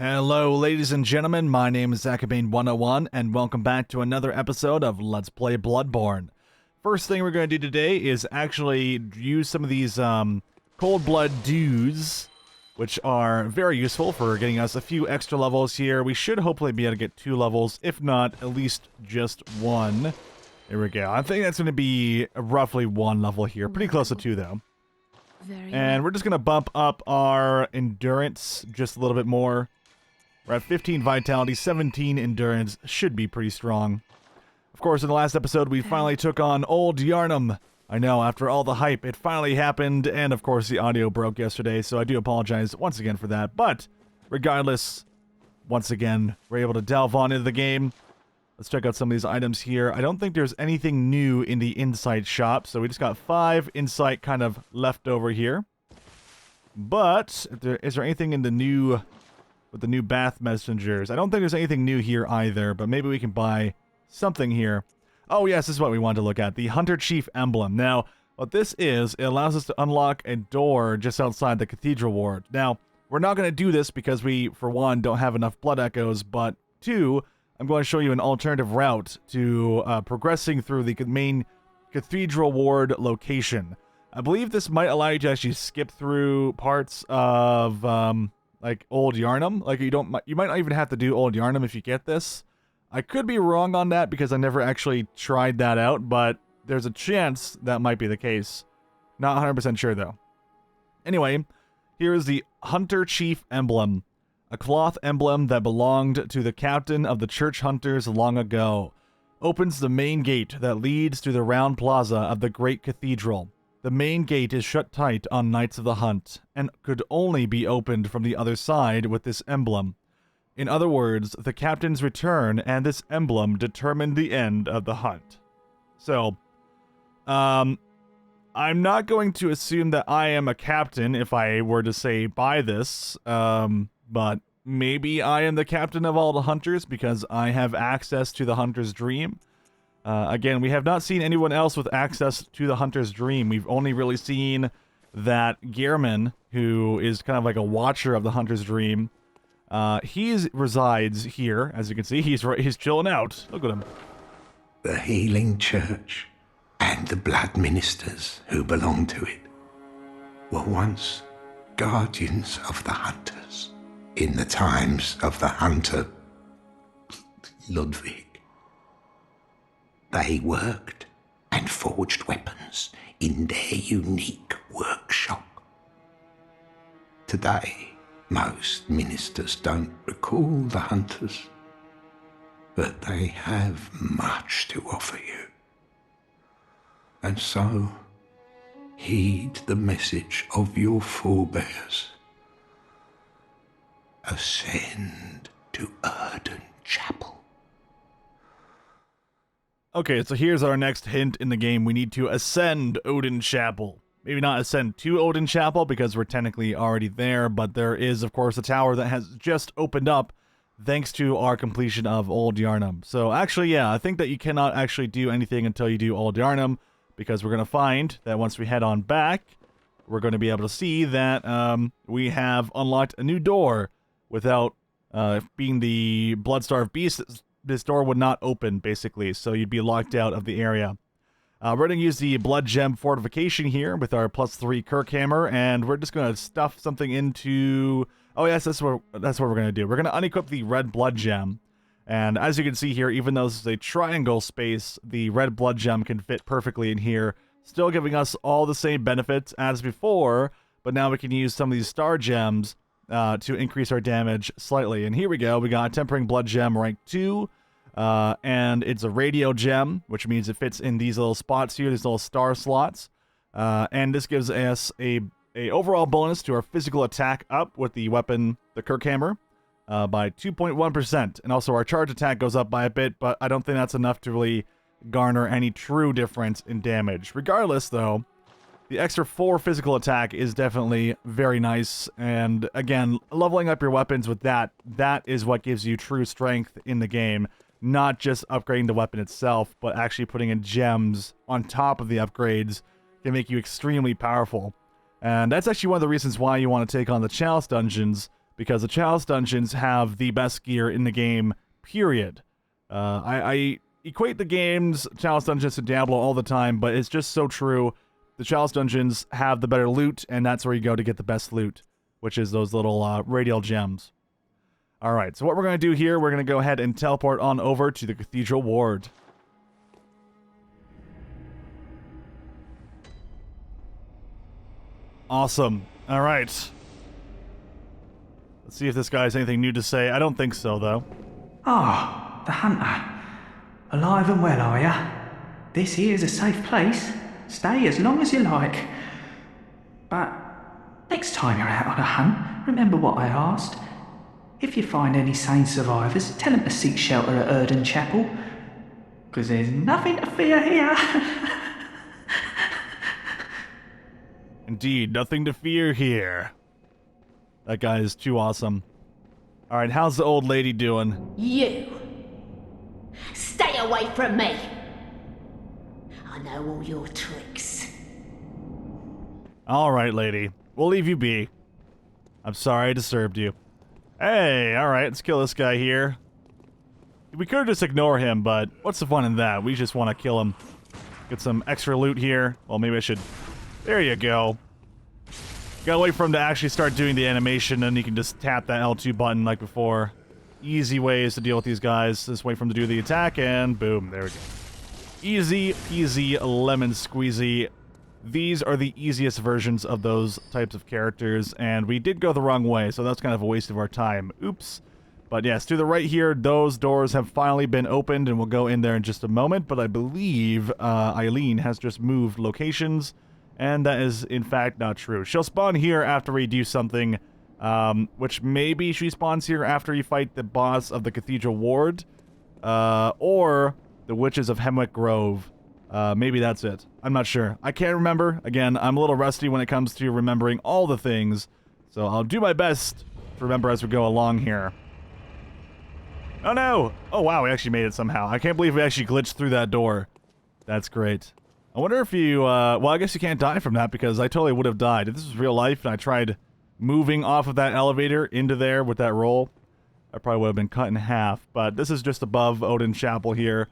Hello, ladies and gentlemen, my name is Zakabane101, and welcome back to another episode of Let's Play Bloodborne. First thing we're going to do today is actually use some of these cold blood dews, which are very useful for getting us a few extra levels here. We should hopefully be able to get 2 levels, if not at least just 1. There we go. I think that's going to be roughly 1 level here, pretty close to 2 though. And we're just going to bump up our endurance just a little bit more. We're at 15 vitality, 17 endurance, should be pretty strong. Of course, in the last episode, we finally took on Old Yarnum. I know, after all the hype, it finally happened, and of course the audio broke yesterday, so I do apologize once again for that. But, regardless, once again, we're able to delve on into the game. Let's check out some of these items here. I don't think there's anything new in the insight shop, so we just got 5 insight kind of left over here. But, is there anything in the new... with the new bath messengers? I don't think there's anything new here either, but maybe we can buy something here. Oh yes, this is what we wanted to look at. The Hunter Chief Emblem. Now, what this is, it allows us to unlock a door just outside the Cathedral Ward. Now, we're not going to do this because we, for one, don't have enough blood echoes, but 2, I'm going to show you an alternative route to progressing through the main Cathedral Ward location. I believe this might allow you to actually skip through parts of... like Old Yarnum. Like you might not even have to do Old Yarnum if you get this. I could be wrong on that because I never actually tried that out, but there's a chance that might be the case. Not 100% sure though. Anyway, here is the Hunter Chief Emblem, a cloth emblem that belonged to the captain of the church hunters long ago. Opens the main gate that leads to the round plaza of the great cathedral. The main gate is shut tight on nights of the hunt, and could only be opened from the other side with this emblem. In other words, the captain's return and this emblem determined the end of the hunt. So, I'm not going to assume that I am a captain if I were to say buy this, but maybe I am the captain of all the hunters because I have access to the hunter's dream. Again, we have not seen anyone else with access to the Hunter's Dream. We've only really seen that Gehrman, who is kind of like a watcher of the Hunter's Dream. He resides here, as you can see. He's chilling out. Look at him. The healing church and the blood ministers who belong to it were once guardians of the hunters in the times of the hunter Ludwig. They worked and forged weapons in their unique workshop. Today, most ministers don't recall the hunters, but they have much to offer you. And so, heed the message of your forebears. Ascend to Oedon Chapel. Okay, so here's our next hint in the game. We need to ascend Odin Chapel. Maybe not ascend to Odin Chapel because we're technically already there, but there is, of course, a tower that has just opened up thanks to our completion of Old Yarnum. So actually, yeah, I think that you cannot actually do anything until you do Old Yarnum because we're going to find that once we head on back, we're going to be able to see that we have unlocked a new door without being the Bloodstarved Beast. This door would not open, basically, so you'd be locked out of the area. We're going to use the Blood Gem Fortification here with our +3 Kirkhammer, and we're just going to stuff something into... Oh, yes, that's what we're going to do. We're going to unequip the Red Blood Gem, and as you can see here, even though this is a triangle space, the Red Blood Gem can fit perfectly in here, still giving us all the same benefits as before, but now we can use some of these Star Gems to increase our damage slightly. And here we go. We got Tempering Blood Gem rank 2, and it's a Radio Gem, which means it fits in these little spots here, these little star slots. And this gives us a overall bonus to our physical attack up with the weapon, the Kirkhammer, by 2.1%. And also our charge attack goes up by a bit, but I don't think that's enough to really garner any true difference in damage. Regardless, though, the extra 4 physical attack is definitely very nice, and again, leveling up your weapons with that is what gives you true strength in the game, not just upgrading the weapon itself, but actually putting in gems on top of the upgrades can make you extremely powerful. And that's actually one of the reasons why you want to take on the Chalice dungeons, because the Chalice dungeons have the best gear in the game, period. I equate the game's Chalice dungeons to Diablo all the time, but it's just so true. The Chalice dungeons have the better loot, and that's where you go to get the best loot, which is those little radial gems. Alright, so what we're going to do here, we're going to go ahead and teleport on over to the Cathedral Ward. Awesome. Alright. Let's see if this guy has anything new to say. I don't think so, though. Ah, the hunter. Alive and well, are ya? This here's a safe place. Stay as long as you like. But next time you're out on a hunt, remember what I asked. If you find any sane survivors, tell them to seek shelter at Oedon Chapel. 'Cause there's nothing to fear here. Indeed, nothing to fear here. That guy is too awesome. Alright, how's the old lady doing? You! Stay away from me! I know all your tricks. Alright, lady. We'll leave you be. I'm sorry I disturbed you. Hey, alright, let's kill this guy here. We could just ignore him, but what's the fun in that? We just want to kill him. Get some extra loot here. Well, maybe I should... There you go. Gotta wait for him to actually start doing the animation, and you can just tap that L2 button like before. Easy ways to deal with these guys. Just wait for him to do the attack, and boom, there we go. Easy peasy lemon squeezy. These are the easiest versions of those types of characters, and we did go the wrong way, so that's kind of a waste of our time. Oops. But yes, to the right here, those doors have finally been opened, and we'll go in there in just a moment, but I believe Eileen has just moved locations, and that is, in fact, not true. She'll spawn here after we do something, which maybe she spawns here after you fight the boss of the Cathedral Ward, or the Witches of Hemwick Grove. Maybe that's it. I'm not sure. I can't remember. Again, I'm a little rusty when it comes to remembering all the things, so I'll do my best to remember as we go along here. Oh no! Oh wow, we actually made it somehow. I can't believe we actually glitched through that door. That's great. I wonder if you, well, I guess you can't die from that because I totally would have died. If this was real life and I tried moving off of that elevator into there with that roll, I probably would have been cut in half. But this is just above Odin Chapel here.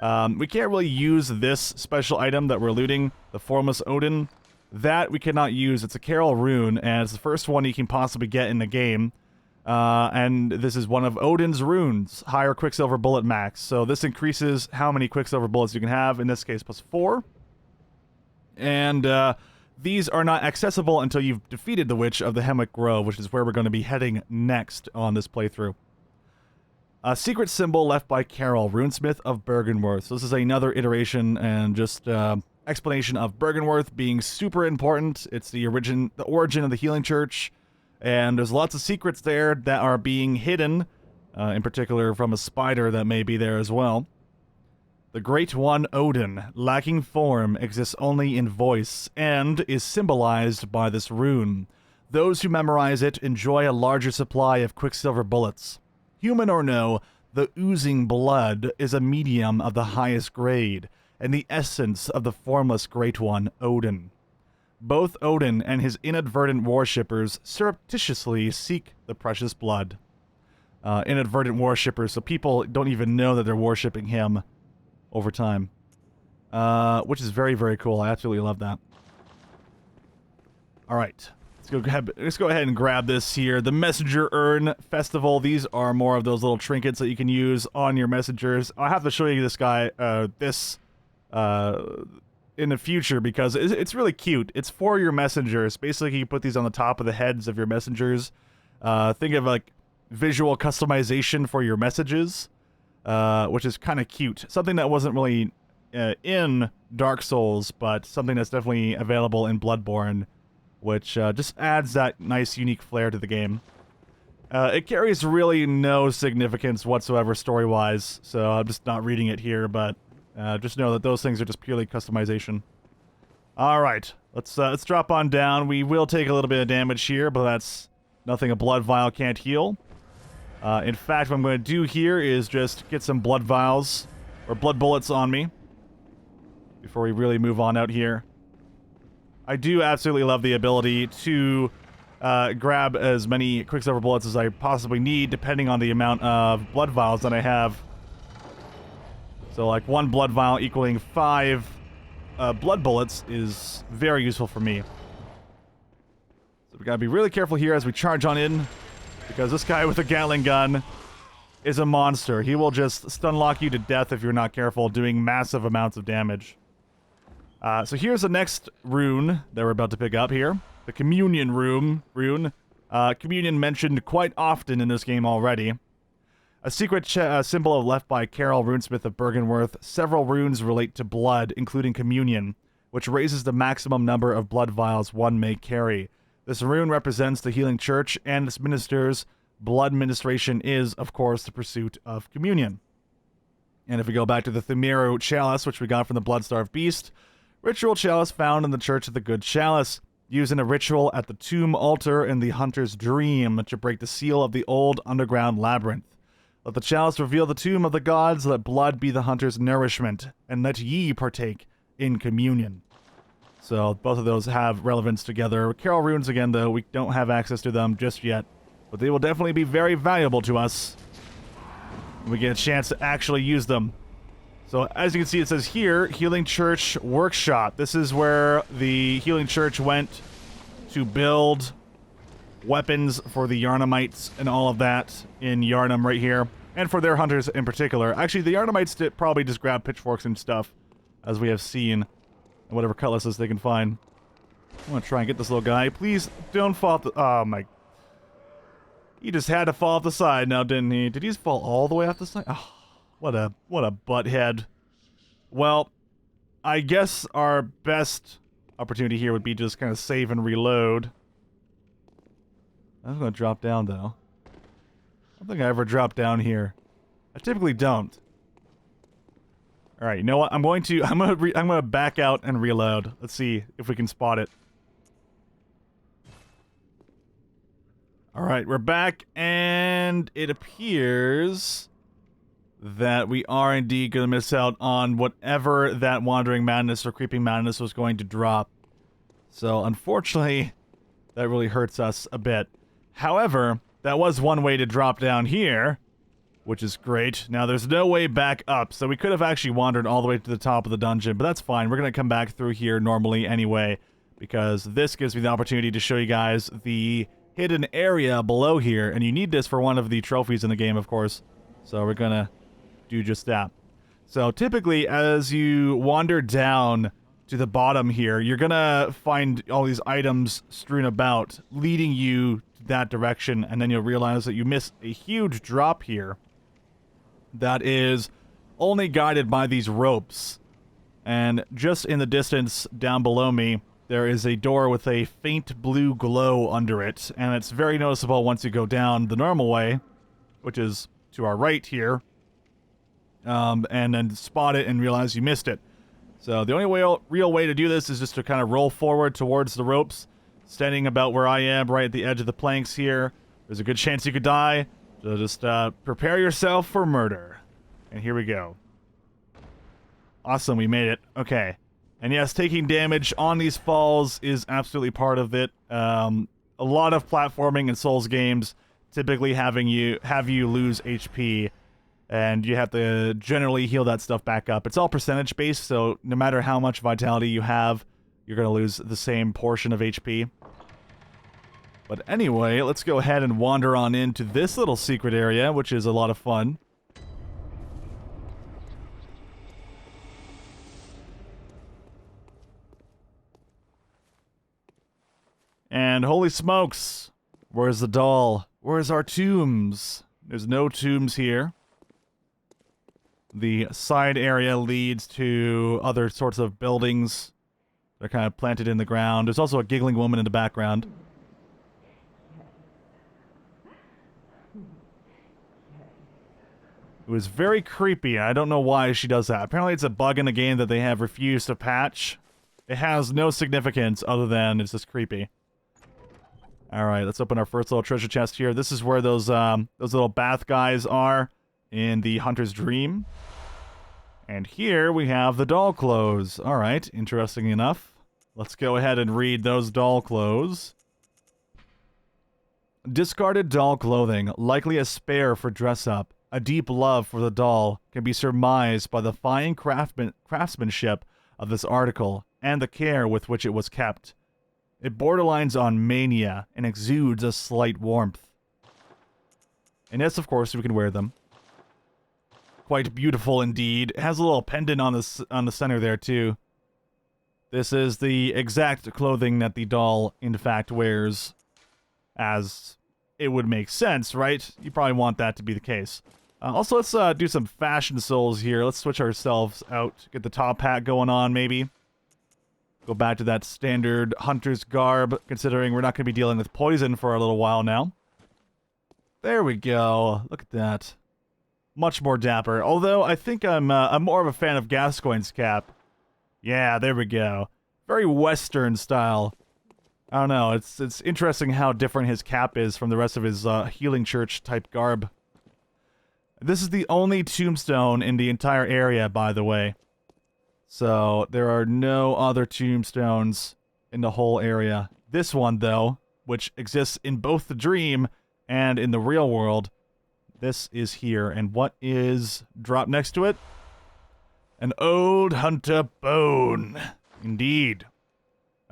We can't really use this special item that we're looting, the Formless Odin. That we cannot use. It's a Carol rune, and it's the first one you can possibly get in the game. And this is one of Odin's runes, higher Quicksilver bullet max. So this increases how many Quicksilver bullets you can have, in this case plus 4. And these are not accessible until you've defeated the Witch of the Hemwick Grove, which is where we're going to be heading next on this playthrough. A secret symbol left by Carol, runesmith of Bergenworth. So this is another iteration and just explanation of Bergenworth being super important. It's the origin of the Healing Church, and there's lots of secrets there that are being hidden, in particular from a spider that may be there as well. The Great One Odin, lacking form, exists only in voice, and is symbolized by this rune. Those who memorize it enjoy a larger supply of Quicksilver bullets. Human or no, the oozing blood is a medium of the highest grade, and the essence of the formless Great One, Odin. Both Odin and his inadvertent worshippers surreptitiously seek the precious blood. Inadvertent worshippers, so people don't even know that they're worshipping him over time. Which is very, very cool. I absolutely love that. Alright. Let's go ahead and grab this here. The Messenger Urn Festival. These are more of those little trinkets that you can use on your messengers. I'll have to show you this guy, in the future because it's really cute. It's for your messengers. Basically, you put these on the top of the heads of your messengers. Think of like visual customization for your messages, which is kind of cute. Something that wasn't really in Dark Souls, but something that's definitely available in Bloodborne, which just adds that nice, unique flair to the game. It carries really no significance whatsoever story-wise, so I'm just not reading it here, but just know that those things are just purely customization. Alright, let's drop on down. We will take a little bit of damage here, but that's nothing a blood vial can't heal. In fact, what I'm going to do here is just get some blood vials, or blood bullets on me, before we really move on out here. I do absolutely love the ability to grab as many Quicksilver bullets as I possibly need, depending on the amount of blood vials that I have. So, like, 1 blood vial equaling 5 blood bullets is very useful for me. So we gotta be really careful here as we charge on in, because this guy with a Gatling gun is a monster. He will just stun lock you to death if you're not careful, doing massive amounts of damage. So here's the next rune that we're about to pick up here. The Communion rune. Communion mentioned quite often in this game already. A secret symbol left by Carol, runesmith of Bergenworth. Several runes relate to blood, including Communion, which raises the maximum number of blood vials one may carry. This rune represents the healing church and its ministers. Blood ministration is, of course, the pursuit of communion. And if we go back to the Thumeru chalice, which we got from the Bloodstarved Beast, ritual chalice found in the Church of the Good Chalice, used in a ritual at the tomb altar in the Hunter's Dream to break the seal of the old underground labyrinth. Let the chalice reveal the tomb of the gods, let blood be the hunter's nourishment, and let ye partake in communion. So both of those have relevance together. Carol runes again, though, we don't have access to them just yet. But they will definitely be very valuable to us when we get a chance to actually use them. So, as you can see, it says here, Healing Church Workshop. This is where the Healing Church went to build weapons for the Yharnamites and all of that in Yharnam right here. And for their hunters in particular. Actually, the Yharnamites did probably just grab pitchforks and stuff, as we have seen. And whatever cutlasses they can find. I'm going to try and get this little guy. Please, don't fall off the... Oh, my... He just had to fall off the side now, didn't he? Did he just fall all the way off the side? Oh, what a butthead. Well, I guess our best opportunity here would be just kind of save and reload. I'm going to drop down, though. I don't think I ever drop down here. I typically don't. All right, you know what? I'm going to back out and reload. Let's see if we can spot it. All right, we're back, and it appears that we are indeed going to miss out on whatever that Wandering Madness or Creeping Madness was going to drop. So, unfortunately, that really hurts us a bit. However, that was one way to drop down here, which is great. Now, there's no way back up, so we could have actually wandered all the way to the top of the dungeon, but that's fine. We're going to come back through here normally anyway, because this gives me the opportunity to show you guys the hidden area below here, and you need this for one of the trophies in the game, of course. So we're gonna do just that. So typically, as you wander down to the bottom here, you're gonna find all these items strewn about, leading you to that direction, and then you'll realize that you miss a huge drop here that is only guided by these ropes. And just in the distance down below me, there is a door with a faint blue glow under it, and it's very noticeable once you go down the normal way, which is to our right here, and then spot it and realize you missed it. So the only real way to do this is just to kind of roll forward towards the ropes, standing about where I am, right at the edge of the planks here. There's a good chance you could die, so just prepare yourself for murder. And here we go. Awesome, we made it. Okay. And yes, taking damage on these falls is absolutely part of it. A lot of platforming and Souls games typically have you lose HP, and you have to generally heal that stuff back up. It's all percentage based, so no matter how much vitality you have, you're going to lose the same portion of HP. But anyway, let's go ahead and wander on into this little secret area, which is a lot of fun. And holy smokes, where's the doll? Where's our tombs? There's no tombs here. The side area leads to other sorts of buildings. They're kind of planted in the ground. There's also a giggling woman in the background. It was very creepy. I don't know why she does that. Apparently it's a bug in the game that they have refused to patch. It has no significance other than it's just creepy. Alright, let's open our first little treasure chest here. This is where those little bath guys are in the Hunter's Dream. And here we have the doll clothes. Alright, interesting enough. Let's go ahead and read those doll clothes. Discarded doll clothing, likely a spare for dress-up. A deep love for the doll can be surmised by the fine craftsmanship of this article and the care with which it was kept. It borderlines on mania and exudes a slight warmth. And yes, of course, we can wear them. Quite beautiful indeed. It has a little pendant on the center there too. This is the exact clothing that the doll, in fact, wears, as it would make sense, right? You probably want that to be the case. Also, let's do some fashion souls here. Let's switch ourselves out. Get the top hat going on, maybe. Go back to that standard hunter's garb, considering we're not going to be dealing with poison for a little while now. There we go. Look at that. Much more dapper. Although, I think I'm more of a fan of Gascoigne's cap. Yeah, there we go. Very Western style. I don't know, it's interesting how different his cap is from the rest of his healing church type garb. This is the only tombstone in the entire area, by the way. So, there are no other tombstones in the whole area. This one, though, which exists in both the dream and in the real world, this is here. And what is dropped next to it? An old hunter bone. Indeed.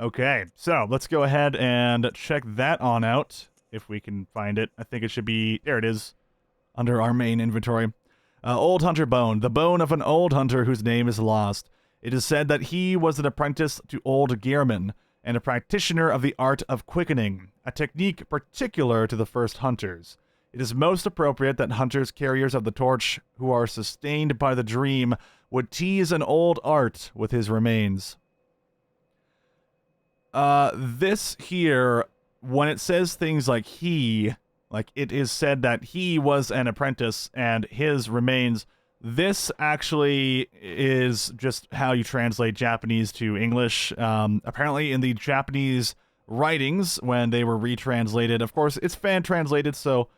Okay, so let's go ahead and check that on out, if we can find it. I think it should be, there it is, under our main inventory. Old hunter bone, the bone of an old hunter whose name is lost. It is said that he was an apprentice to old Gehrman, and a practitioner of the art of quickening, a technique particular to the first hunters. It is most appropriate that hunters carriers of the torch, who are sustained by the dream, would tease an old art with his remains. This here, when it says things like he, like it is said that he was an apprentice and his remains, this actually is just how you translate Japanese to English. Apparently in the Japanese writings, when they were retranslated, of course, it's fan-translated, so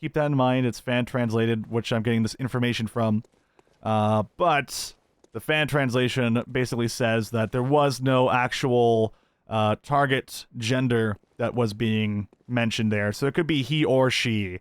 keep that in mind, it's fan-translated, which I'm getting this information from. But the fan translation basically says that there was no actual target gender that was being mentioned there. So it could be he or she.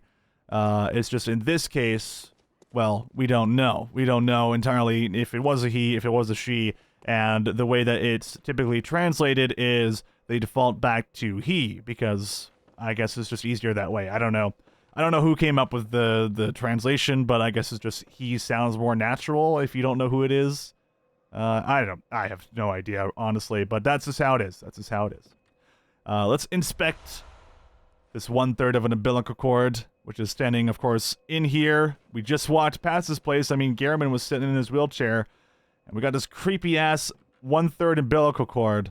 It's just in this case, well, we don't know. We don't know entirely if it was a he, if it was a she. And the way that it's typically translated is they default back to he, because I guess it's just easier that way. I don't know. I don't know who came up with the translation, but I guess it's just he sounds more natural if you don't know who it is. I have no idea, honestly, but that's just how it is. That's just how it is. Let's inspect this 1/3 of an umbilical cord, which is standing, of course, in here. We just walked past this place. I mean, Gehrman was sitting in his wheelchair, and we got this creepy-ass 1/3 umbilical cord.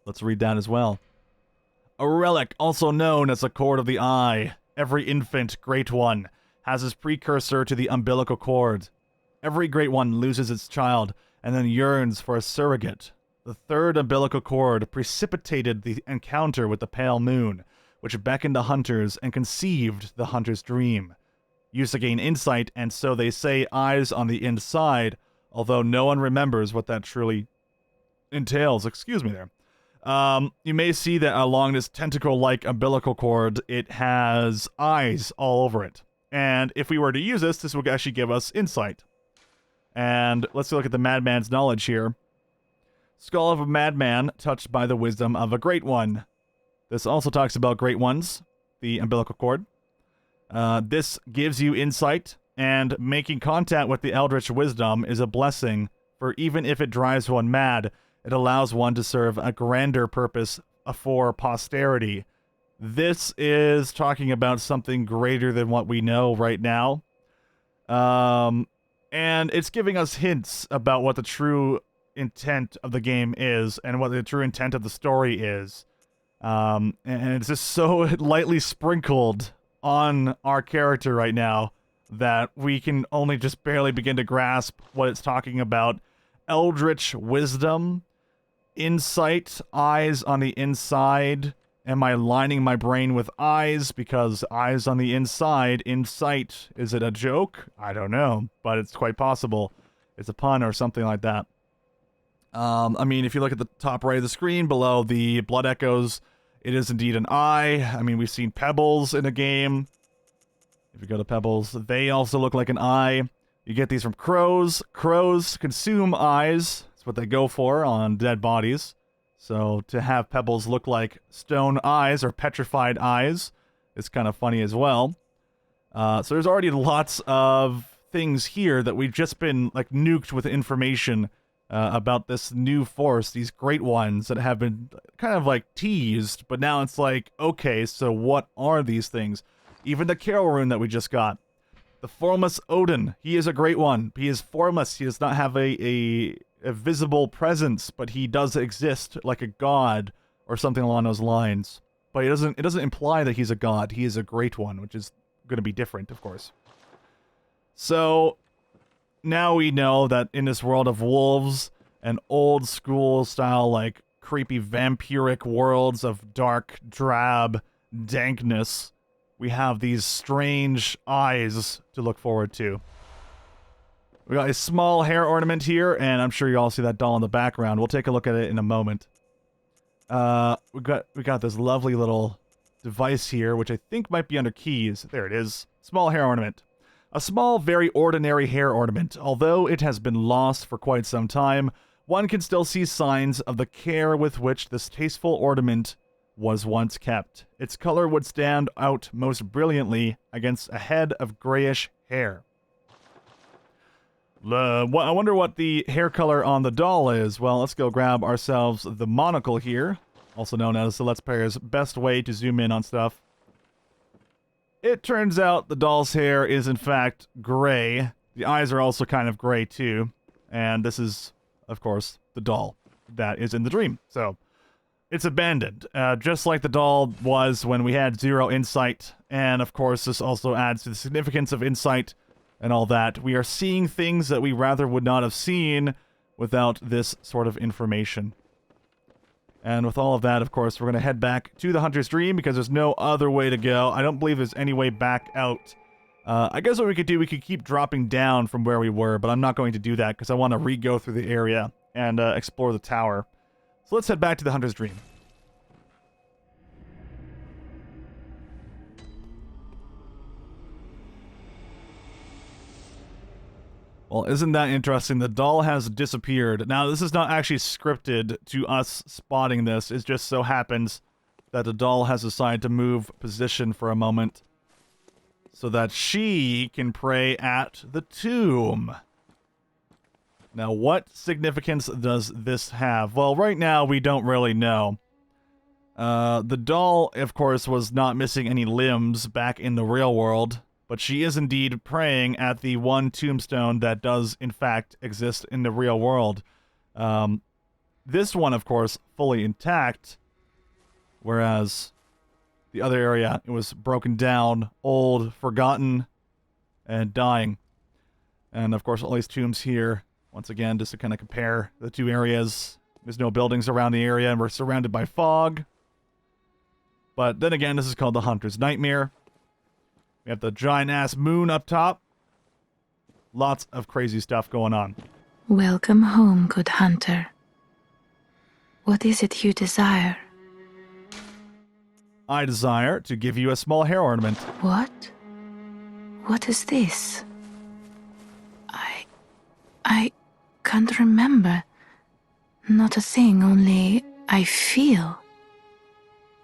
Let's read that as well. A relic, also known as the cord of the eye. Every infant, great one, has its precursor to the umbilical cord. Every great one loses its child, and then yearns for a surrogate. The third umbilical cord precipitated the encounter with the pale moon, which beckoned the hunters and conceived the hunter's dream. Used to gain insight, and so they say eyes on the inside, although no one remembers what that truly entails. Excuse me there. You may see that along this tentacle-like umbilical cord, it has eyes all over it. And if we were to use this would actually give us insight. And let's look at the madman's knowledge here. Skull of a madman, touched by the wisdom of a great one. This also talks about great ones, the umbilical cord. This gives you insight, and making contact with the eldritch wisdom is a blessing, for even if it drives one mad, it allows one to serve a grander purpose for posterity. This is talking about something greater than what we know right now. And it's giving us hints about what the true intent of the game is and what the true intent of the story is. And it's just so lightly sprinkled on our character right now that we can only just barely begin to grasp what it's talking about. Eldritch wisdom, insight, eyes on the inside. Am I lining my brain with eyes because eyes on the inside, insight, is it a joke? I don't know, but it's quite possible. It's a pun or something like that. I mean, if you look at the top right of the screen below the blood echoes It is indeed an eye. I mean, we've seen pebbles in a game. If you go to pebbles, they also look like an eye. You get these from crows. Crows consume eyes. That's what they go for on dead bodies. So to have pebbles look like stone eyes or petrified eyes is kind of funny as well. So there's already lots of things here that we've just been like nuked with information about this new force, these great ones that have been kind of like teased, but now it's like, okay, so what are these things? Even the Carol rune that we just got. The formless Odin, he is a great one. He is formless. He does not have a visible presence, but he does exist like a god or something along those lines. But it doesn't imply that he's a god. He is a great one, which is going to be different, of course. So now we know that in this world of wolves and old school style, like creepy vampiric worlds of dark, drab dankness, we have these strange eyes to look forward to. We got a small hair ornament here, and I'm sure you all see that doll in the background. We'll take a look at it in a moment. We got this lovely little device here, which I think might be under keys. There it is. Small hair ornament. A small, very ordinary hair ornament. Although it has been lost for quite some time, one can still see signs of the care with which this tasteful ornament was once kept. Its color would stand out most brilliantly against a head of grayish hair. I wonder what the hair color on the doll is. Well, let's go grab ourselves the monocle here, also known as the Let's Player's best way to zoom in on stuff. It turns out the doll's hair is in fact gray. The eyes are also kind of gray too. And this is, of course, the doll that is in the dream. So it's abandoned, just like the doll was when we had zero insight. And of course, this also adds to the significance of insight and all that. We are seeing things that we rather would not have seen without this sort of information. And with all of that, of course, we're going to head back to the Hunter's Dream because there's no other way to go. I don't believe there's any way back out. I guess what we could do, we could keep dropping down from where we were, but I'm not going to do that because I want to re-go through the area and explore the tower. So let's head back to the Hunter's Dream. Well, isn't that interesting? The doll has disappeared. Now, this is not actually scripted to us spotting this. It just so happens that the doll has decided to move position for a moment so that she can pray at the tomb. Now, what significance does this have? Well, right now, we don't really know. The doll, of course, was not missing any limbs back in the real world. But she is indeed praying at the one tombstone that does, in fact, exist in the real world. This one, of course, fully intact, whereas the other area, it was broken down, old, forgotten, and dying. And, of course, all these tombs here, once again, just to kind of compare the two areas. There's no buildings around the area, and we're surrounded by fog. But then again, this is called the Hunter's Nightmare. We have the giant-ass moon up top. Lots of crazy stuff going on. Welcome home, good hunter. What is it you desire? I desire to give you a small hair ornament. What? What is this? I can't remember. Not a thing, only I feel.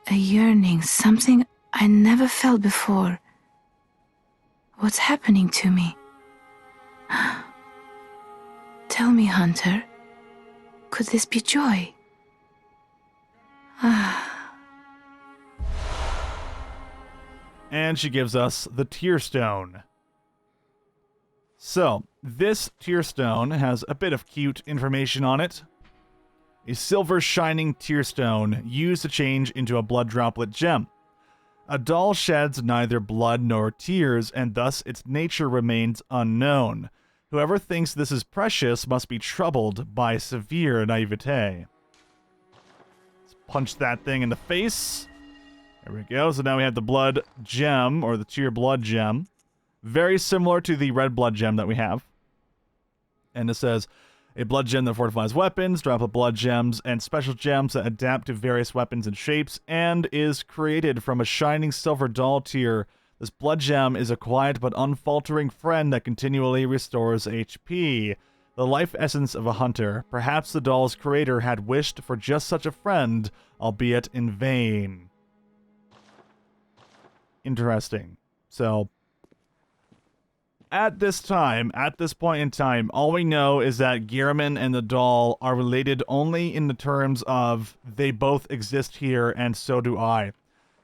A yearning, something I never felt before. What's happening to me? Tell me, Hunter, could this be joy? And she gives us the tear stone. So, this tear stone has a bit of cute information on it. A silver shining tear stone used to change into a blood droplet gem. A doll sheds neither blood nor tears, and thus its nature remains unknown. Whoever thinks this is precious must be troubled by severe naivete. Let's punch that thing in the face. There we go. So now we have the blood gem, or the tear blood gem. Very similar to the red blood gem that we have. And it says, A blood gem that fortifies weapons, drop of blood gems, and special gems that adapt to various weapons and shapes, and is created from a shining silver doll tier. This blood gem is a quiet but unfaltering friend that continually restores HP. The life essence of a hunter. Perhaps the doll's creator had wished for just such a friend, albeit in vain. Interesting. So, at this point in time, all we know is that Gehrman and the doll are related only in the terms of they both exist here and so do I.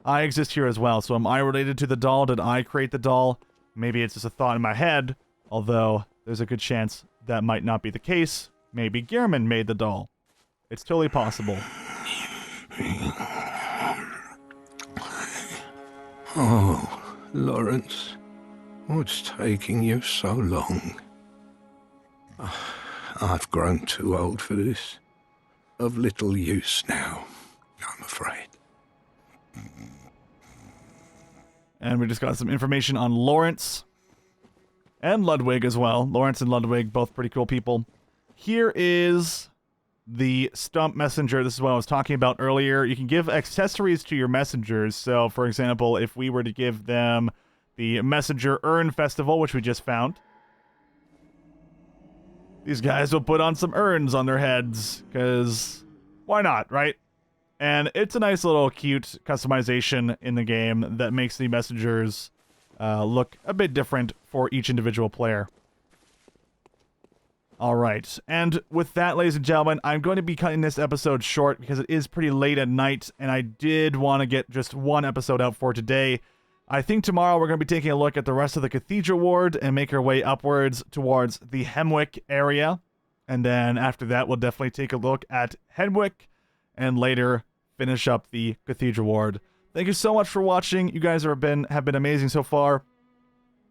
I exist here as well, so am I related to the doll? Did I create the doll? Maybe it's just a thought in my head, although there's a good chance that might not be the case. Maybe Gehrman made the doll. It's totally possible. Oh, Lawrence, what's taking you so long? I've grown too old for this. Of little use now, I'm afraid. And we just got some information on Lawrence and Ludwig as well. Lawrence and Ludwig, both pretty cool people. Here is the Stump Messenger. This is what I was talking about earlier. You can give accessories to your messengers. So, for example, if we were to give them the Messenger Urn Festival, which we just found, these guys will put on some urns on their heads, because why not, right? And it's a nice little cute customization in the game that makes the messengers look a bit different for each individual player. Alright, and with that, ladies and gentlemen, I'm going to be cutting this episode short because it is pretty late at night, and I did want to get just one episode out for today. I think tomorrow we're going to be taking a look at the rest of the Cathedral Ward and make our way upwards towards the Hemwick area. And then after that, we'll definitely take a look at Henwick, and later finish up the Cathedral Ward. Thank you so much for watching. You guys have been amazing so far.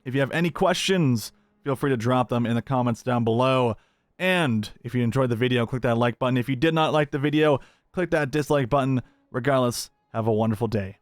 If you have any questions, feel free to drop them in the comments down below. And if you enjoyed the video, click that like button. If you did not like the video, click that dislike button. Regardless, have a wonderful day.